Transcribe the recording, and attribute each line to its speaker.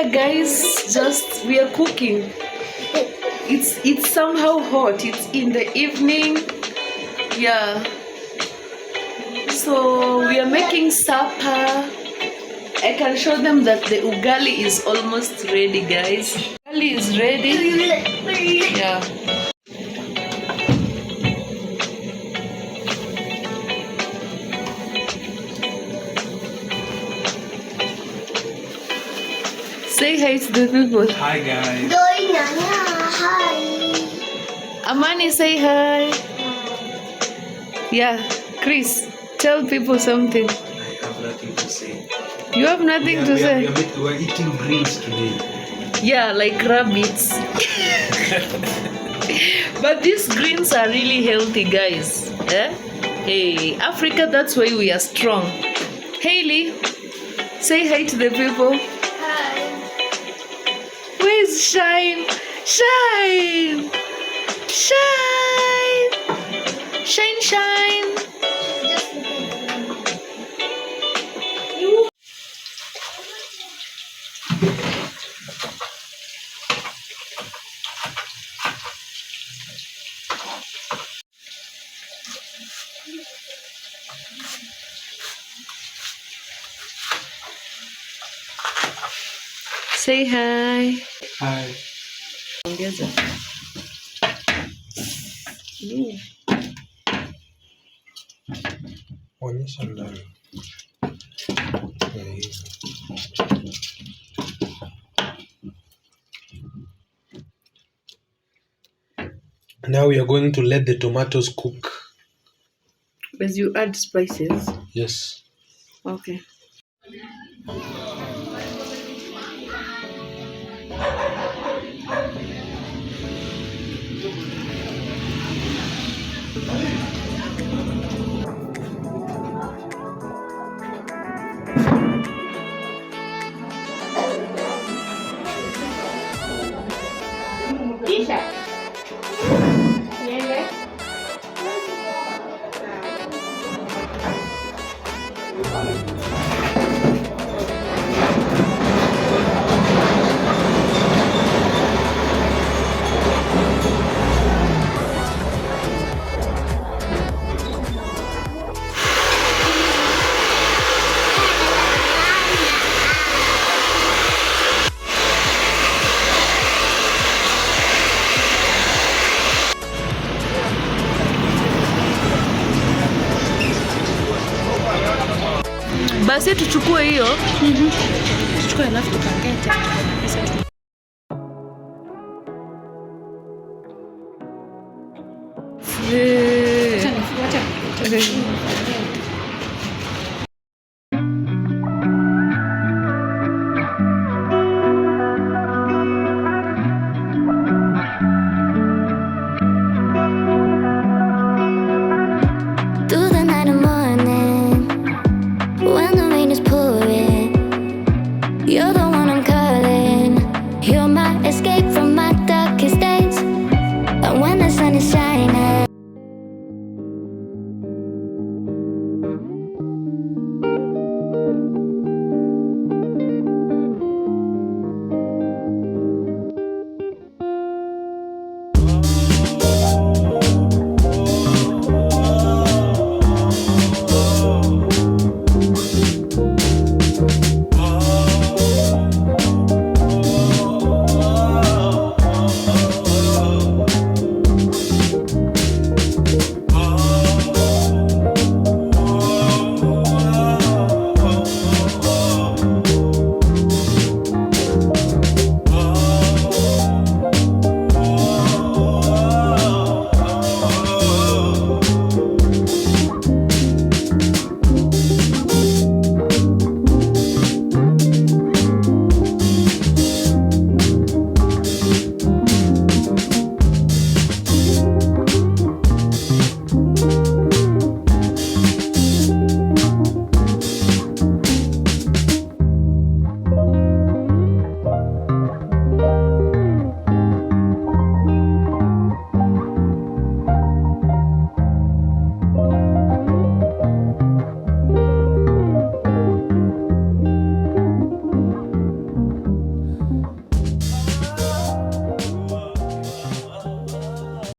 Speaker 1: here guys, just we are cooking. It's somehow hot. It's in the evening. Yeah. So we are making supper. I can show them that the ugali is almost ready, guys. Ugali is ready. Yeah. Say hi to the people.
Speaker 2: Hi guys.
Speaker 3: Hi.
Speaker 1: Amani, say hi. Yeah. Chris, tell people something.
Speaker 2: I have nothing to say.
Speaker 1: You have nothing to say?
Speaker 2: We're eating greens today.
Speaker 1: Yeah, like rabbits. But these greens are really healthy, guys. Eh? Hey, Africa, that's why we are strong. Hailey, say hi to the people.
Speaker 3: Hi.
Speaker 1: Where's Shine? Shine! Shine! Shine, shine! Say hi.
Speaker 2: Hi.
Speaker 1: Ongeza.
Speaker 2: Onyesha ndani. Now we are going to let the tomatoes cook.
Speaker 1: As you add spices.
Speaker 2: Yes.
Speaker 1: Okay. Basi tuchukue hiyo. Tuchukue alafu tukangete. Wacha.